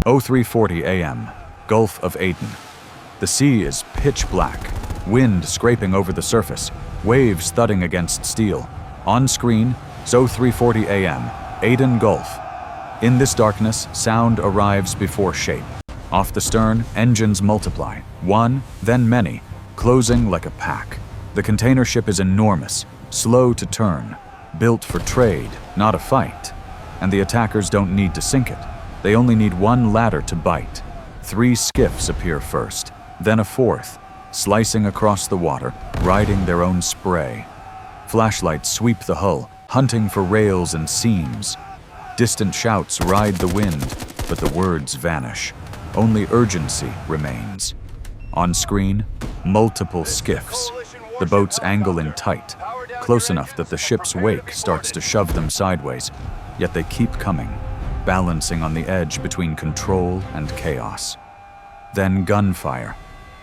03:40 a.m., Gulf of Aden. The sea is pitch black, wind scraping over the surface, waves thudding against steel. On screen, 03:40 a.m., Aden Gulf. In this darkness, sound arrives before shape. Off the stern, engines multiply, one, then many, closing like a pack. The container ship is enormous, slow to turn, built for trade, not a fight. And the attackers don't need to sink it. They only need one ladder to bite. 3 skiffs appear first, then a 4th, slicing across the water, riding their own spray. Flashlights sweep the hull, hunting for rails and seams. Distant shouts ride the wind, but the words vanish. Only urgency remains. On screen, multiple skiffs. The boats angle in tight, close enough that the ship's wake starts to shove them sideways, yet they keep coming, balancing on the edge between control and chaos. Then gunfire,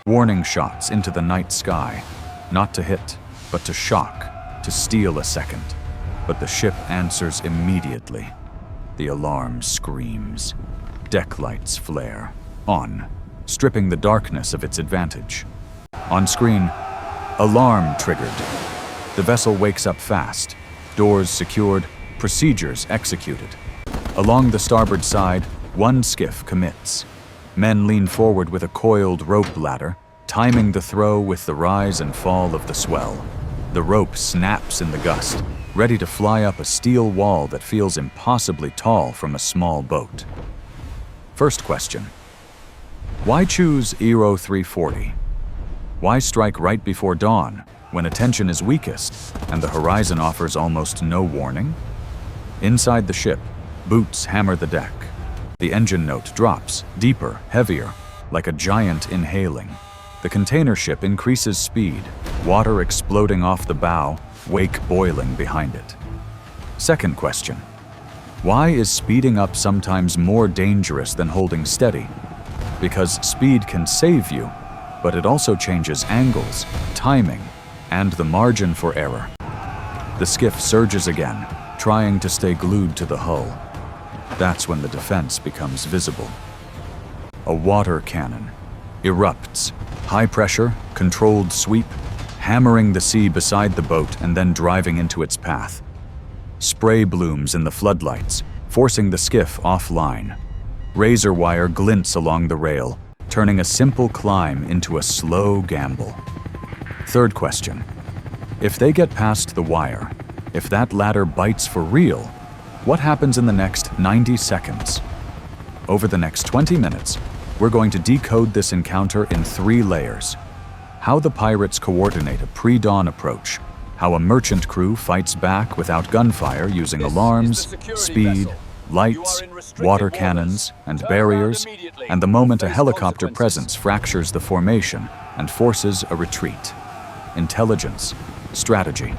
warning shots into the night sky, not to hit, but to shock, to steal a second. But the ship answers immediately. The alarm screams. Deck lights flare, on, stripping the darkness of its advantage. On screen, alarm triggered. The vessel wakes up fast, doors secured, procedures executed. Along the starboard side, 1 skiff commits. Men lean forward with a coiled rope ladder, timing the throw with the rise and fall of the swell. The rope snaps in the gust, ready to fly up a steel wall that feels impossibly tall from a small boat. First question. Why choose 03:40? Why strike right before dawn, when attention is weakest and the horizon offers almost no warning? Inside the ship, boots hammer the deck. The engine note drops, deeper, heavier, like a giant inhaling. The container ship increases speed, water exploding off the bow, wake boiling behind it. Second question. Why is speeding up sometimes more dangerous than holding steady? Because speed can save you, but it also changes angles, timing, and the margin for error. The skiff surges again, trying to stay glued to the hull. That's when the defense becomes visible. A water cannon erupts, high pressure, controlled sweep, hammering the sea beside the boat and then driving into its path. Spray blooms in the floodlights, forcing the skiff offline. Razor wire glints along the rail, turning a simple climb into a slow gamble. Third question. If they get past the wire, if that ladder bites for real, what happens in the next 90 seconds? Over the next 20 minutes, we're going to decode this encounter in 3 layers. How the pirates coordinate a pre-dawn approach, how a merchant crew fights back without gunfire using alarms, speed, lights, water cannons, and barriers, and the moment a helicopter presence fractures the formation and forces a retreat. Intelligence, strategy,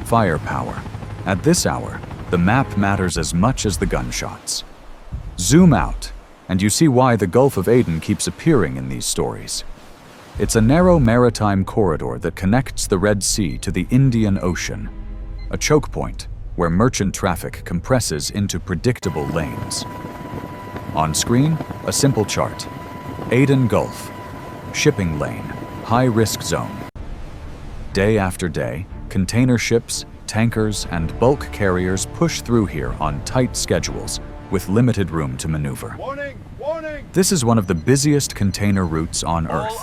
firepower. At this hour, the map matters as much as the gunshots. Zoom out, and you see why the Gulf of Aden keeps appearing in these stories. It's a narrow maritime corridor that connects the Red Sea to the Indian Ocean, a choke point where merchant traffic compresses into predictable lanes. On screen, a simple chart. Aden Gulf, shipping lane, high-risk zone. Day after day, container ships, tankers, and bulk carriers push through here on tight schedules with limited room to maneuver. Warning! Warning! This is one of the busiest container routes on Earth,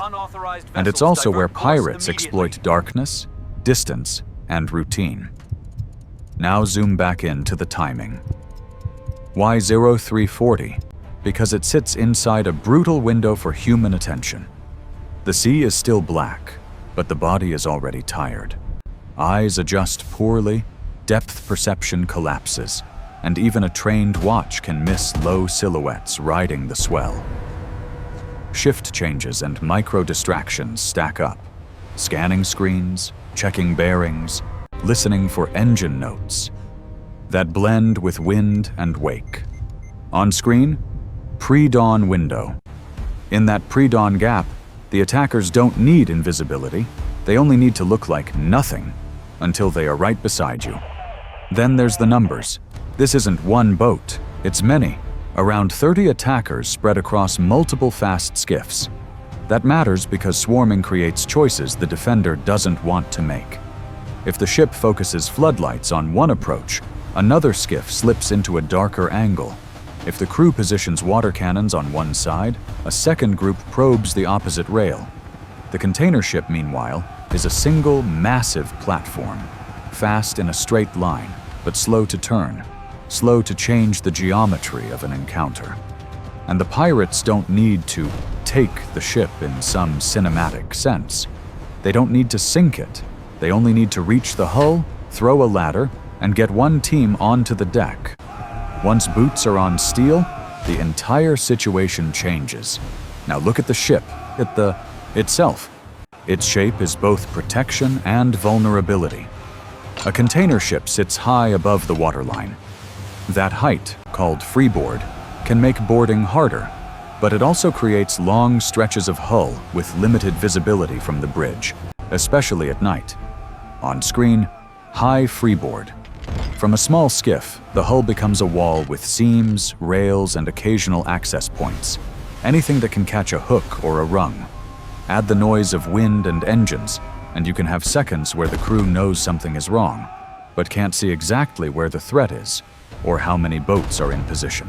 and it's also where pirates exploit darkness, distance, and routine. Now zoom back in to the timing. Why 03:40? Because it sits inside a brutal window for human attention. The sea is still black, but the body is already tired. Eyes adjust poorly, depth perception collapses, and even a trained watch can miss low silhouettes riding the swell. Shift changes and micro-distractions stack up. Scanning screens, checking bearings, listening for engine notes that blend with wind and wake. On screen, pre-dawn window. In that pre-dawn gap, the attackers don't need invisibility. They only need to look like nothing until they are right beside you. Then there's the numbers. This isn't one boat, it's many. Around 30 attackers spread across multiple fast skiffs. That matters because swarming creates choices the defender doesn't want to make. If the ship focuses floodlights on one approach, another skiff slips into a darker angle. If the crew positions water cannons on one side, a second group probes the opposite rail. The container ship, meanwhile, is a single massive platform, fast in a straight line, but slow to turn, slow to change the geometry of an encounter. And the pirates don't need to take the ship in some cinematic sense. They don't need to sink it. They only need to reach the hull, throw a ladder, and get one team onto the deck. Once boots are on steel, the entire situation changes. Now look at the ship, itself. Its shape is both protection and vulnerability. A container ship sits high above the waterline. That height, called freeboard, can make boarding harder, but it also creates long stretches of hull with limited visibility from the bridge, especially at night. On screen, high freeboard. From a small skiff, the hull becomes a wall with seams, rails, and occasional access points. Anything that can catch a hook or a rung. Add the noise of wind and engines, and you can have seconds where the crew knows something is wrong, but can't see exactly where the threat is, or how many boats are in position.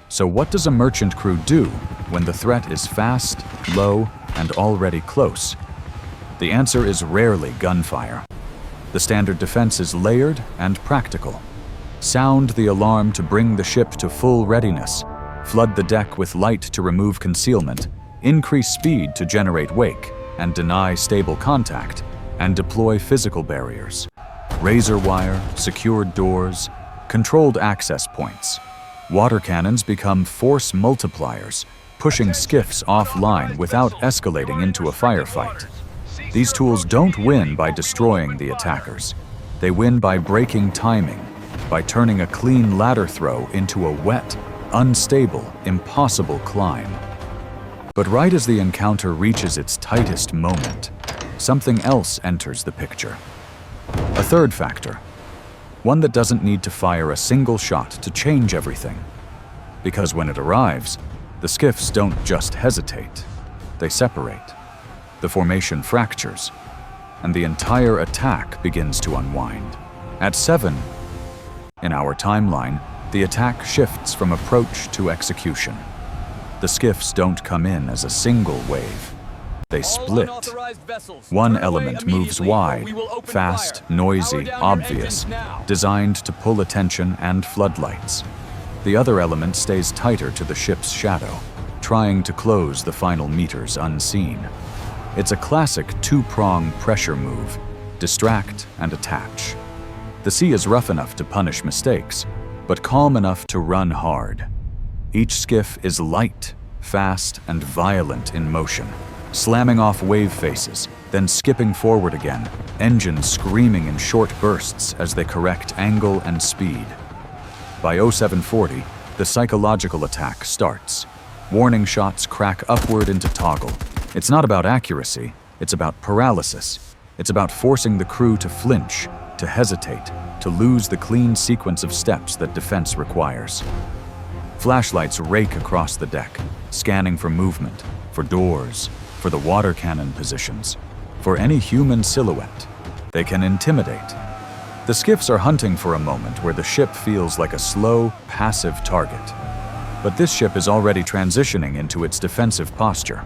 So what does a merchant crew do when the threat is fast, low, and already close? The answer is rarely gunfire. The standard defense is layered and practical. Sound the alarm to bring the ship to full readiness, flood the deck with light to remove concealment, increase speed to generate wake and deny stable contact, and deploy physical barriers. Razor wire, secured doors, controlled access points. Water cannons become force multipliers, pushing skiffs offline without escalating into a firefight. These tools don't win by destroying the attackers. They win by breaking timing, by turning a clean ladder throw into a wet, unstable, impossible climb. But right as the encounter reaches its tightest moment, something else enters the picture. A third factor. One that doesn't need to fire a single shot to change everything. Because when it arrives, the skiffs don't just hesitate, they separate. The formation fractures, and the entire attack begins to unwind. At 7 in our timeline, the attack shifts from approach to execution. The skiffs don't come in as a single wave. They split. One element moves wide, fast, noisy, obvious, designed to pull attention and floodlights. The other element stays tighter to the ship's shadow, trying to close the final meters unseen. It's a classic two-prong pressure move: distract and attach. The sea is rough enough to punish mistakes, but calm enough to run hard. Each skiff is light, fast, and violent in motion, slamming off wave faces, then skipping forward again, engines screaming in short bursts as they correct angle and speed. By 0740, the psychological attack starts. Warning shots crack upward into toggle. It's not about accuracy, it's about paralysis. It's about forcing the crew to flinch, to hesitate, to lose the clean sequence of steps that defense requires. Flashlights rake across the deck, scanning for movement, for doors, for the water cannon positions, for any human silhouette. They can intimidate. The skiffs are hunting for a moment where the ship feels like a slow, passive target. But this ship is already transitioning into its defensive posture.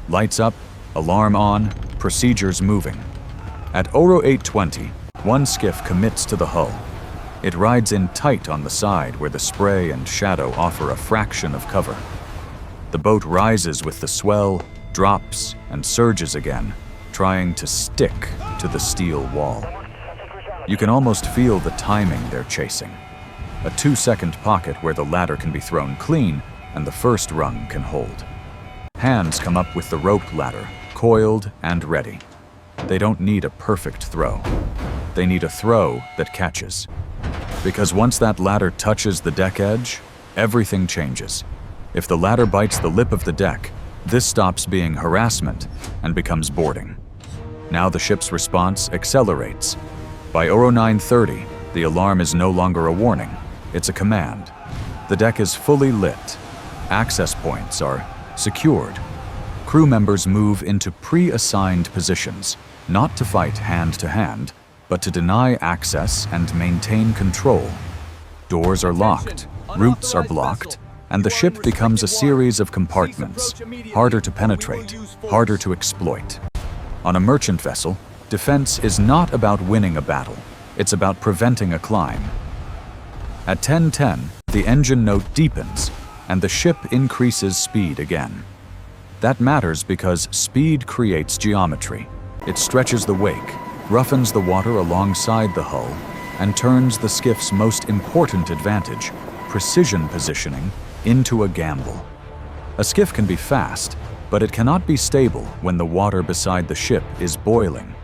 Lights up, alarm on, procedures moving. At 0820, one skiff commits to the hull. It rides in tight on the side where the spray and shadow offer a fraction of cover. The boat rises with the swell, drops, and surges again, trying to stick to the steel wall. You can almost feel the timing they're chasing. A 2-second pocket where the ladder can be thrown clean and the first rung can hold. Hands come up with the rope ladder, coiled and ready. They don't need a perfect throw. They need a throw that catches. Because once that ladder touches the deck edge, everything changes. If the ladder bites the lip of the deck, this stops being harassment and becomes boarding. Now the ship's response accelerates. By 0930, the alarm is no longer a warning, it's a command. The deck is fully lit. Access points are secured. Crew members move into pre-assigned positions, not to fight hand-to-hand, but to deny access and maintain control. Doors are locked, routes are blocked, and the ship becomes a series of compartments, harder to penetrate, harder to exploit. On a merchant vessel, defense is not about winning a battle, it's about preventing a climb. At 10:10, the engine note deepens, and the ship increases speed again. That matters because speed creates geometry. It stretches the wake, roughens the water alongside the hull, and turns the skiff's most important advantage, precision positioning, into a gamble. A skiff can be fast, but it cannot be stable when the water beside the ship is boiling.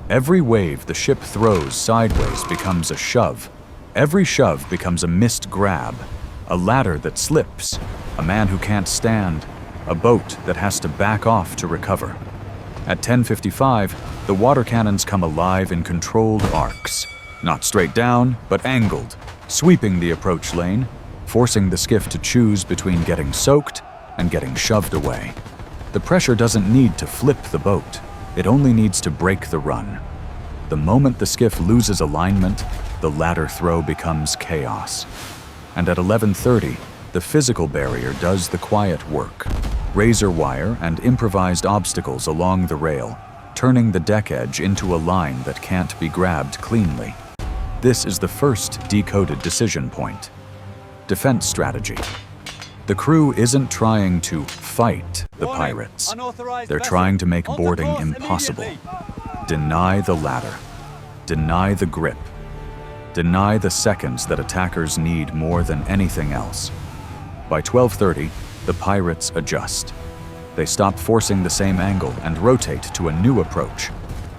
Every wave the ship throws sideways becomes a shove. Every shove becomes a missed grab, a ladder that slips, a man who can't stand, a boat that has to back off to recover. At 10:55, the water cannons come alive in controlled arcs, not straight down, but angled, sweeping the approach lane, forcing the skiff to choose between getting soaked and getting shoved away. The pressure doesn't need to flip the boat, it only needs to break the run. The moment the skiff loses alignment, the ladder throw becomes chaos. And at 11:30, the physical barrier does the quiet work. Razor wire and improvised obstacles along the rail, turning the deck edge into a line that can't be grabbed cleanly. This is the first decoded decision point. Defense strategy. The crew isn't trying to fight the pirates. They're trying to make boarding impossible. Deny the ladder. Deny the grip. Deny the seconds that attackers need more than anything else. By 12:30, the pirates adjust. They stop forcing the same angle and rotate to a new approach,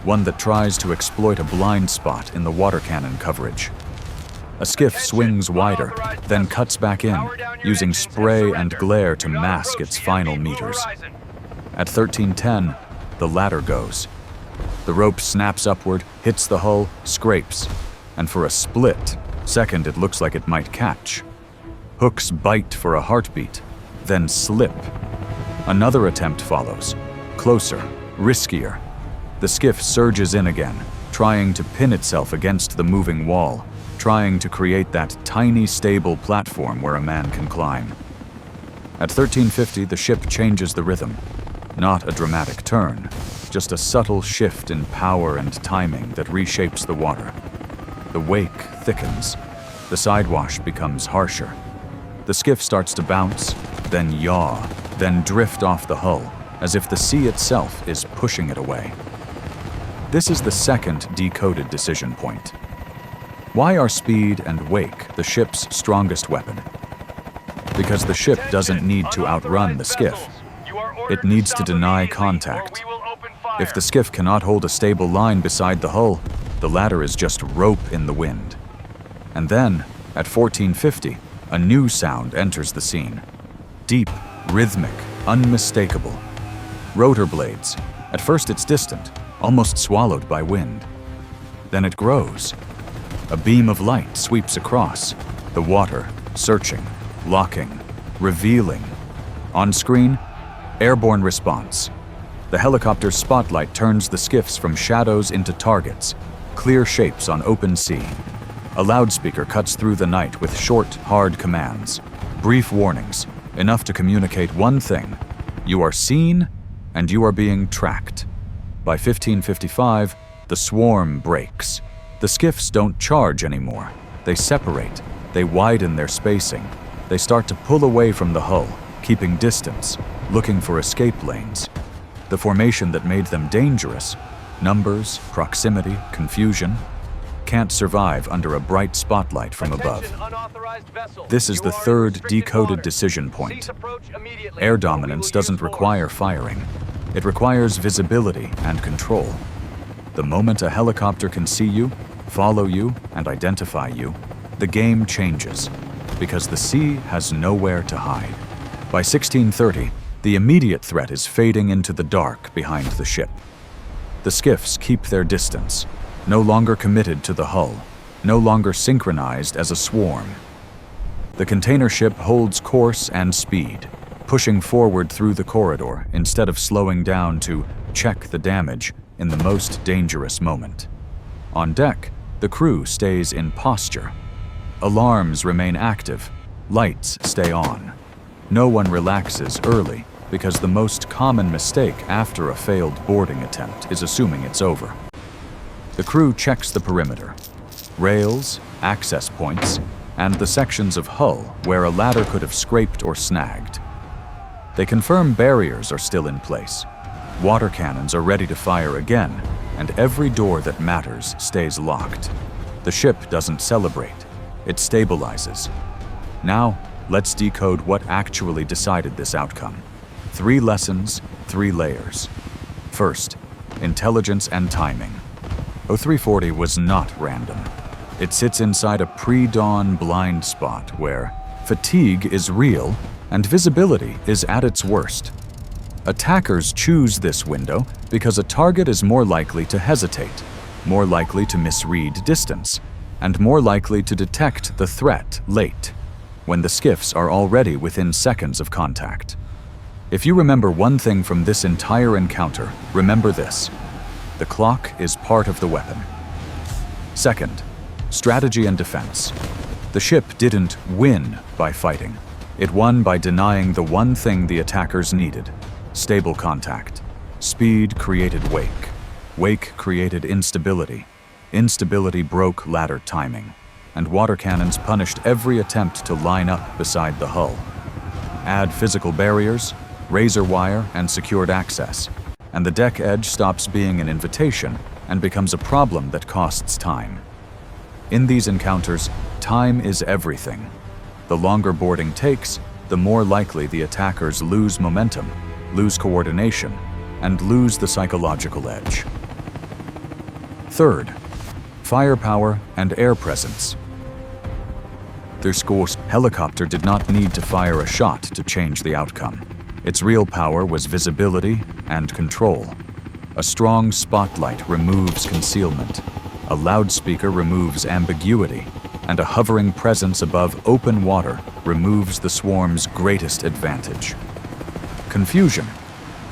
one that tries to exploit a blind spot in the water cannon coverage. A skiff swings wider, then cuts back in, using spray and glare to mask its final meters. At 13:10, the ladder goes. The rope snaps upward, hits the hull, scrapes, and for a split second it looks like it might catch. Hooks bite for a heartbeat, then slip. Another attempt follows, closer, riskier. The skiff surges in again, trying to pin itself against the moving wall, trying to create that tiny, stable platform where a man can climb. At 13:50, the ship changes the rhythm. Not a dramatic turn, just a subtle shift in power and timing that reshapes the water. The wake thickens. The sidewash becomes harsher. The skiff starts to bounce, then yaw, then drift off the hull, as if the sea itself is pushing it away. This is the second decoded decision point. Why are speed and wake the ship's strongest weapon? Because the ship doesn't need to outrun the skiff. It needs to deny contact. If the skiff cannot hold a stable line beside the hull, the ladder is just rope in the wind. And then, at 14:50, a new sound enters the scene. Deep, rhythmic, unmistakable. Rotor blades. At first it's distant, almost swallowed by wind. Then it grows. A beam of light sweeps across, the water, searching, locking, revealing. On screen, airborne response. The helicopter's spotlight turns the skiffs from shadows into targets, clear shapes on open sea. A loudspeaker cuts through the night with short, hard commands, brief warnings, enough to communicate one thing: you are seen and you are being tracked. By 15:55, the swarm breaks. The skiffs don't charge anymore. They separate, they widen their spacing. They start to pull away from the hull, keeping distance, looking for escape lanes. The formation that made them dangerous, numbers, proximity, confusion, can't survive under a bright spotlight from above. This is the third decoded decision point. Air dominance doesn't require firing. It requires visibility and control. The moment a helicopter can see you, follow you, and identify you, the game changes, because the sea has nowhere to hide. By 16:30, the immediate threat is fading into the dark behind the ship. The skiffs keep their distance, no longer committed to the hull, no longer synchronized as a swarm. The container ship holds course and speed, pushing forward through the corridor instead of slowing down to check the damage in the most dangerous moment. On deck, the crew stays in posture. Alarms remain active, lights stay on. No one relaxes early because the most common mistake after a failed boarding attempt is assuming it's over. The crew checks the perimeter, rails, access points, and the sections of hull where a ladder could have scraped or snagged. They confirm barriers are still in place. Water cannons are ready to fire again, and every door that matters stays locked. The ship doesn't celebrate, it stabilizes. Now, let's decode what actually decided this outcome. 3 lessons, 3 layers. First, intelligence and timing. 0340 was not random. It sits inside a pre-dawn blind spot where fatigue is real and visibility is at its worst. Attackers choose this window because a target is more likely to hesitate, more likely to misread distance, and more likely to detect the threat late, when the skiffs are already within seconds of contact. If you remember one thing from this entire encounter, remember this: the clock is part of the weapon. Second, strategy and defense. The ship didn't win by fighting. It won by denying the one thing the attackers needed: stable contact. Speed created wake. Wake created instability. Instability broke ladder timing. And water cannons punished every attempt to line up beside the hull. Add physical barriers, razor wire, and secured access, and the deck edge stops being an invitation and becomes a problem that costs time. In these encounters, time is everything. The longer boarding takes, the more likely the attackers lose momentum, lose coordination, and lose the psychological edge. Third, firepower and air presence. Their score's helicopter did not need to fire a shot to change the outcome. Its real power was visibility and control. A strong spotlight removes concealment. A loudspeaker removes ambiguity, and a hovering presence above open water removes the swarm's greatest advantage: confusion.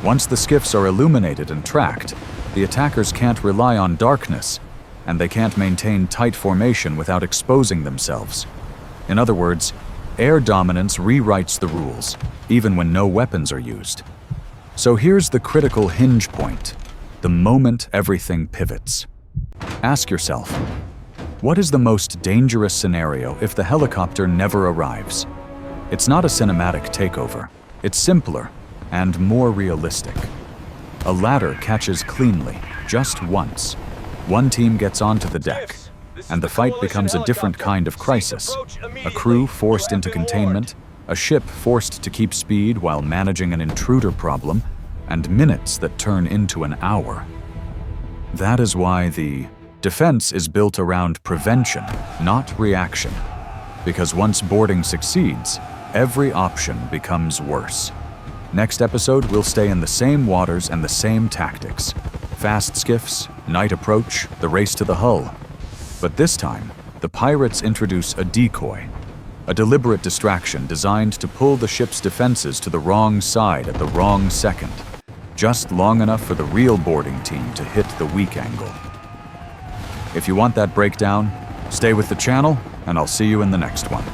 Once the skiffs are illuminated and tracked, the attackers can't rely on darkness, and they can't maintain tight formation without exposing themselves. In other words, air dominance rewrites the rules, even when no weapons are used. So here's the critical hinge point: the moment everything pivots. Ask yourself, what is the most dangerous scenario if the helicopter never arrives? It's not a cinematic takeover. It's simpler and more realistic. A ladder catches cleanly, just once. One team gets onto the deck, and the fight becomes a different kind of crisis. A crew forced into containment, a ship forced to keep speed while managing an intruder problem, and minutes that turn into an hour. That is why the defense is built around prevention, not reaction. Because once boarding succeeds, every option becomes worse. Next episode, we'll stay in the same waters and the same tactics. Fast skiffs, night approach, the race to the hull. But this time, the pirates introduce a decoy, a deliberate distraction designed to pull the ship's defenses to the wrong side at the wrong second, just long enough for the real boarding team to hit the weak angle. If you want that breakdown, stay with the channel, and I'll see you in the next one.